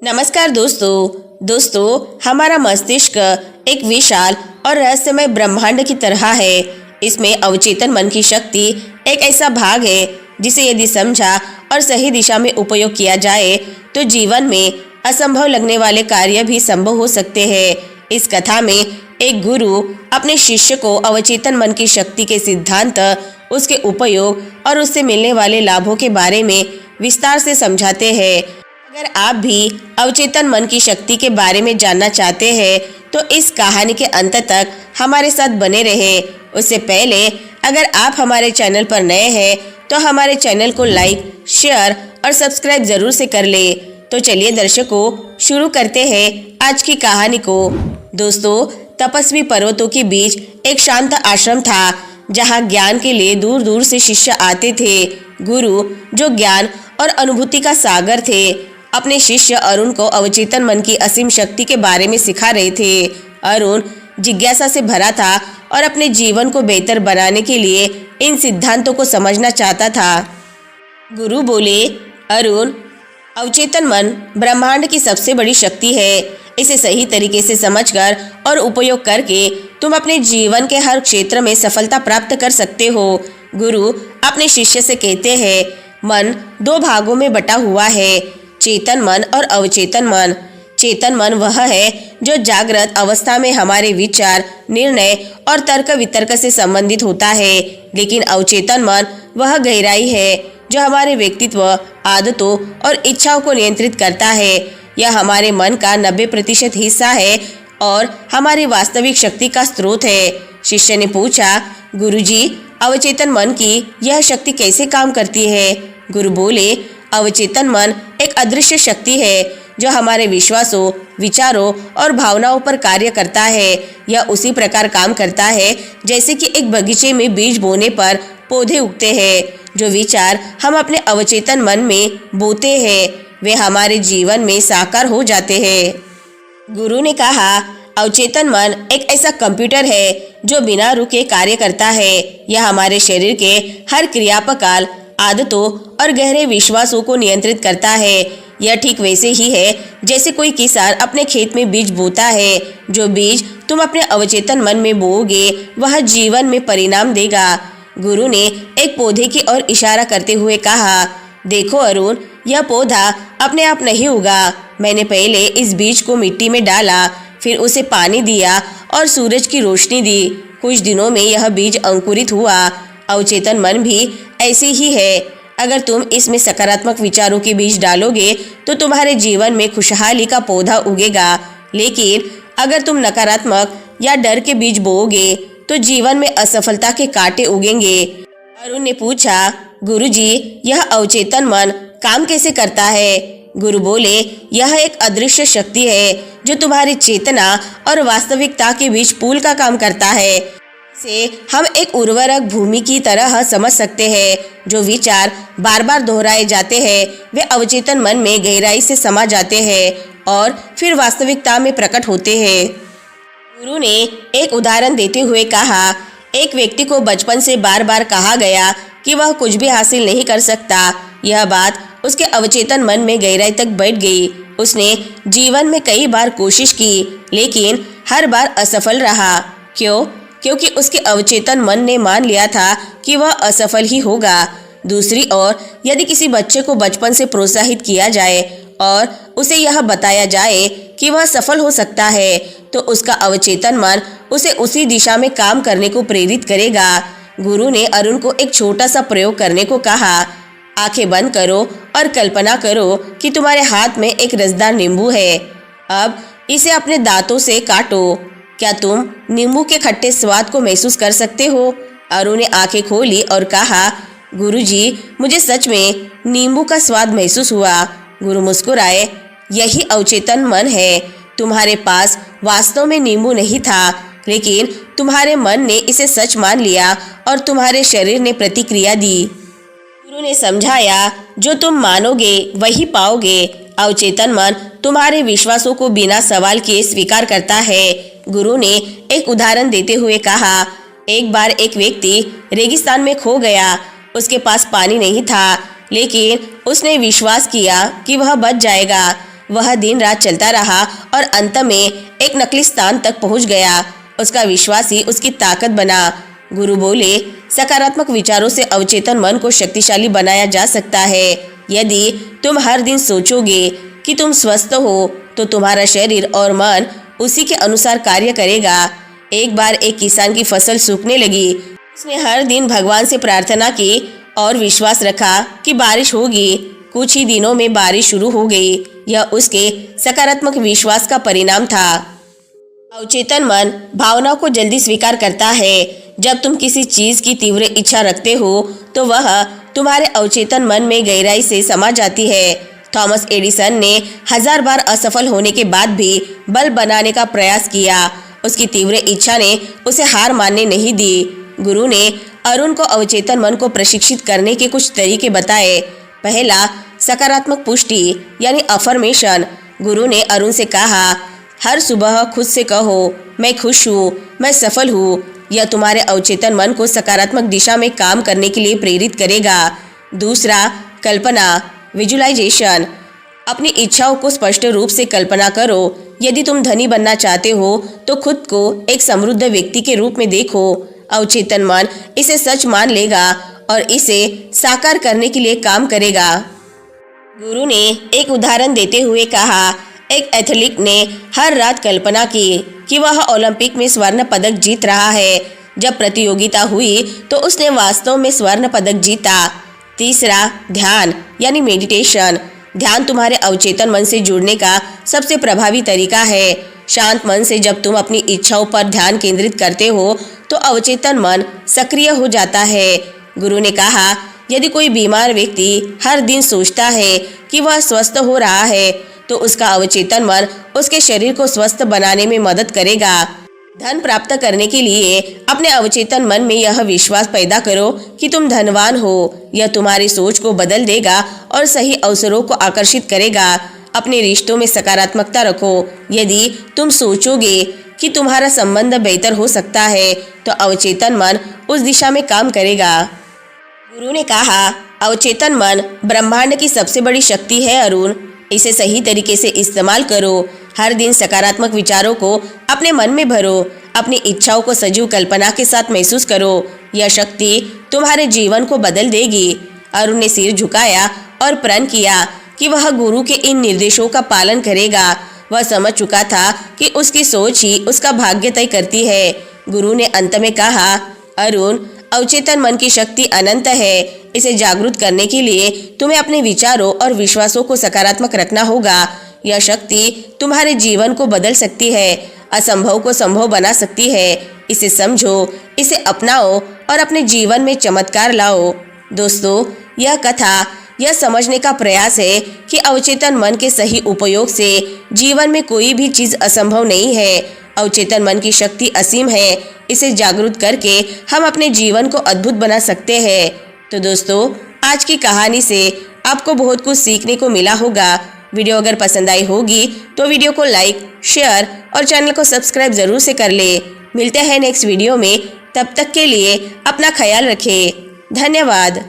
नमस्कार दोस्तों हमारा मस्तिष्क एक विशाल और रहस्यमय ब्रह्मांड की तरह है। इसमें अवचेतन मन की शक्ति एक ऐसा भाग है जिसे यदि समझा और सही दिशा में उपयोग किया जाए तो जीवन में असंभव लगने वाले कार्य भी संभव हो सकते हैं। इस कथा में एक गुरु अपने शिष्य को अवचेतन मन की शक्ति के सिद्धांत, उसके उपयोग और उससे मिलने वाले लाभों के बारे में विस्तार से समझाते हैं। अगर आप भी अवचेतन मन की शक्ति के बारे में जानना चाहते हैं तो इस कहानी के अंत तक हमारे साथ बने रहें। उससे पहले अगर आप हमारे चैनल पर नए हैं तो हमारे चैनल को लाइक, शेयर और सब्सक्राइब जरूर से कर ले। तो चलिए दर्शकों, शुरू करते हैं आज की कहानी को। दोस्तों, तपस्वी पर्वतों के बीच एक शांत आश्रम था जहाँ ज्ञान के लिए दूर दूर से शिष्य आते थे। गुरु, जो ज्ञान और अनुभूति का सागर थे, अपने शिष्य अरुण को अवचेतन मन की असीम शक्ति के बारे में सिखा रहे थे। अरुण जिज्ञासा से भरा था और अपने जीवन को बेहतर बनाने के लिए इन सिद्धांतों को समझना चाहता था। गुरु बोले, अरुण, अवचेतन मन ब्रह्मांड की सबसे बड़ी शक्ति है। इसे सही तरीके से समझकर और उपयोग करके तुम अपने जीवन के हर क्षेत्र में सफलता प्राप्त कर सकते हो। गुरु अपने शिष्य से कहते हैं, मन दो भागों में बटा हुआ है, चेतन मन और अवचेतन मन। चेतन मन वह है जो जागृत अवस्था में हमारे विचार, निर्णय और तर्क वितर्क से संबंधित होता है, लेकिन अवचेतन मन वह गहराई है जो हमारे व्यक्तित्व, आदतों और इच्छाओं को नियंत्रित करता है। यह हमारे मन का 90% हिस्सा है और हमारी वास्तविक शक्ति का स्रोत है। शिष्य ने पूछा, गुरुजी, अवचेतन मन की यह शक्ति कैसे काम करती है? गुरु बोले, अवचेतन मन एक अदृश्य शक्ति है जो हमारे विश्वासों, विचारों और भावनाओं पर कार्य करता है। यह उसी प्रकार काम करता है जैसे कि एक बगीचे में बीज बोने पर पौधे उगते हैं। जो विचार हम अपने अवचेतन मन में बोते हैं वे हमारे जीवन में साकार हो जाते हैं। गुरु ने कहा, अवचेतन मन एक ऐसा कंप्यूटर है जो बिना रुके कार्य करता है। यह हमारे शरीर के हर क्रियापकाल, आदतों और गहरे विश्वासों को नियंत्रित करता है। यह ठीक वैसे ही है जैसे कोई किसान अपने खेत में बीज बोता है। जो बीज तुम अपने अवचेतन मन में बोओगे वह जीवन में परिणाम देगा। गुरु ने एक पौधे की ओर इशारा करते हुए कहा, देखो अरुण, यह पौधा अपने आप नहीं उगा। मैंने पहले इस बीज को मिट्टी में डाला, फिर उसे पानी दिया और सूरज की रोशनी दी। कुछ दिनों में यह बीज अंकुरित हुआ। अवचेतन मन भी ऐसे ही है। अगर तुम इसमें सकारात्मक विचारों के बीज डालोगे तो तुम्हारे जीवन में खुशहाली का पौधा उगेगा, लेकिन अगर तुम नकारात्मक या डर के बीज बोओगे तो जीवन में असफलता के कांटे उगेंगे। अरुण ने पूछा, गुरुजी, यह अवचेतन मन काम कैसे करता है? गुरु बोले, यह एक अदृश्य शक्ति है जो तुम्हारी चेतना और वास्तविकता के बीच पुल का काम करता है। से हम एक उर्वरक भूमि की तरह समझ सकते हैं। जो विचार बार बार दोहराए जाते हैं वे अवचेतन मन में गहराई से समा जाते हैं और फिर वास्तविकता में प्रकट होते हैं। गुरु ने एक उदाहरण देते हुए कहा, एक व्यक्ति को बचपन से बार बार कहा गया कि वह कुछ भी हासिल नहीं कर सकता। यह बात उसके अवचेतन मन में गहराई तक बैठ गई। उसने जीवन में कई बार कोशिश की लेकिन हर बार असफल रहा। क्यों? क्योंकि उसके अवचेतन मन ने मान लिया था कि वह असफल ही होगा। दूसरी ओर, यदि किसी बच्चे को बचपन से प्रोत्साहित किया जाए और उसे यह बताया जाए कि वह सफल हो सकता है तो उसका अवचेतन मन उसे उसी दिशा में काम करने को प्रेरित करेगा। गुरु ने अरुण को एक छोटा सा प्रयोग करने को कहा। आंखें बंद करो और कल्पना करो कि तुम्हारे हाथ में एक रसदार नींबू है। अब इसे अपने दांतों से काटो। क्या तुम नींबू के खट्टे स्वाद को महसूस कर सकते हो? अरुण ने आंखें खोली और कहा, गुरुजी, मुझे सच में नींबू का स्वाद महसूस हुआ। गुरु मुस्कुराए, यही अवचेतन मन है। तुम्हारे पास वास्तव में नींबू नहीं था, लेकिन तुम्हारे मन ने इसे सच मान लिया और तुम्हारे शरीर ने प्रतिक्रिया दी। गुरु ने समझाया, जो तुम मानोगे वही पाओगे। अवचेतन मन तुम्हारे विश्वासों को बिना सवाल किए स्वीकार करता है। गुरु ने एक उदाहरण देते हुए कहा, एक बार एक व्यक्ति रेगिस्तान में खो गया। उसके पास पानी नहीं था, लेकिन उसने विश्वास किया कि वह बच जाएगा। वह दिन रात चलता रहा और अंत में एक नकली स्थान तक पहुंच गया। उसका विश्वास ही उसकी ताकत बना। गुरु बोले, सकारात्मक विचारों से अवचेतन मन को शक्तिशाली बनाया जा सकता है। यदि तुम हर दिन सोचोगे कि तुम स्वस्थ हो तो तुम्हारा शरीर और मन उसी के अनुसार कार्य करेगा। एक बार एक किसान की फसल सूखने लगी। उसने हर दिन भगवान से प्रार्थना की और विश्वास रखा कि बारिश होगी। कुछ ही दिनों में बारिश शुरू हो गई। यह उसके सकारात्मक विश्वास का परिणाम था। अवचेतन मन भावनाओं को जल्दी स्वीकार करता है। जब तुम किसी चीज की तीव्र इच्छा रखते हो तो वह तुम्हारे अवचेतन मन में गहराई से समा जाती है। थॉमस एडिसन ने 1000 बार असफल होने के बाद भी बल्ब बनाने का प्रयास किया। उसकी तीव्र इच्छा ने उसे हार मानने नहीं दी। गुरु ने अरुण को अवचेतन मन को प्रशिक्षित करने के कुछ तरीके बताए। पहला, सकारात्मक पुष्टि यानी अफर्मेशन। गुरु ने अरुण से कहा, हर सुबह खुद से कहो, मैं खुश हूँ, मैं सफल हूँ। यह तुम्हारे अवचेतन मन को सकारात्मक दिशा में काम करने के लिए प्रेरित करेगा। दूसरा, कल्पना विजुअलाइजेशन। अपनी इच्छाओं को स्पष्ट रूप से कल्पना करो। यदि तुम धनी बनना चाहते हो तो खुद को एक समृद्ध व्यक्ति के रूप में देखो। अवचेतन मन इसे सच मान लेगा और इसे साकार करने के लिए काम करेगा। गुरु ने एक उदाहरण देते हुए कहा, एक एथलीट ने हर रात कल्पना की कि वह ओलंपिक में स्वर्ण पदक जीत रहा है। जब प्रतियोगिता हुई तो उसने वास्तव में स्वर्ण पदक जीता। तीसरा, ध्यान यानी मेडिटेशन। ध्यान तुम्हारे अवचेतन मन से जुड़ने का सबसे प्रभावी तरीका है। शांत मन से जब तुम अपनी इच्छाओं पर ध्यान केंद्रित करते हो तो अवचेतन मन सक्रिय हो जाता है। गुरु ने कहा, यदि कोई बीमार व्यक्ति हर दिन सोचता है कि वह स्वस्थ हो रहा है तो उसका अवचेतन मन उसके शरीर को स्वस्थ बनाने में मदद करेगा। धन प्राप्त करने के लिए अपने अवचेतन मन में यह विश्वास पैदा करो कि तुम धनवान हो। यह तुम्हारी सोच को बदल देगा और सही अवसरों को आकर्षित करेगा। अपने रिश्तों में सकारात्मकता रखो। यदि तुम सोचोगे कि तुम्हारा संबंध बेहतर हो सकता है तो अवचेतन मन उस दिशा में काम करेगा। गुरु ने कहा, अवचेतन मन ब्रह्मांड की सबसे बड़ी शक्ति है अरुण। इसे सही तरीके से इस्तेमाल करो। हर दिन सकारात्मक विचारों को अपने मन में भरो। अपनी इच्छाओं को सजीव कल्पना के साथ महसूस करो। यह शक्ति तुम्हारे जीवन को बदल देगी। अरुण ने सिर झुकाया और प्रण किया कि वह गुरु के इन निर्देशों का पालन करेगा। वह समझ चुका था कि उसकी सोच ही उसका भाग्य तय करती है। गुरु ने अंत में कहा, अरुण, अवचेतन मन की शक्ति अनंत है। इसे जागरूक करने के लिए तुम्हें अपने विचारों और विश्वासों को सकारात्मक रखना होगा। यह शक्ति तुम्हारे जीवन को बदल सकती है, असंभव को संभव बना सकती है। इसे समझो, इसे अपनाओ और अपने जीवन में चमत्कार लाओ। दोस्तों, यह कथा यह समझने का प्रयास है कि अवचेतन मन के सही उपयोग से जीवन में कोई भी चीज़ असंभव नहीं है। अवचेतन मन की शक्ति असीम है। इसे जागरूक करके हम अपने जीवन को अद्भुत बना सकते हैं। तो दोस्तों, आज की कहानी से आपको बहुत कुछ सीखने को मिला होगा। वीडियो अगर पसंद आई होगी तो वीडियो को लाइक, शेयर और चैनल को सब्सक्राइब जरूर से कर ले। मिलते हैं नेक्स्ट वीडियो में। तब तक के लिए अपना ख्याल रखें। धन्यवाद।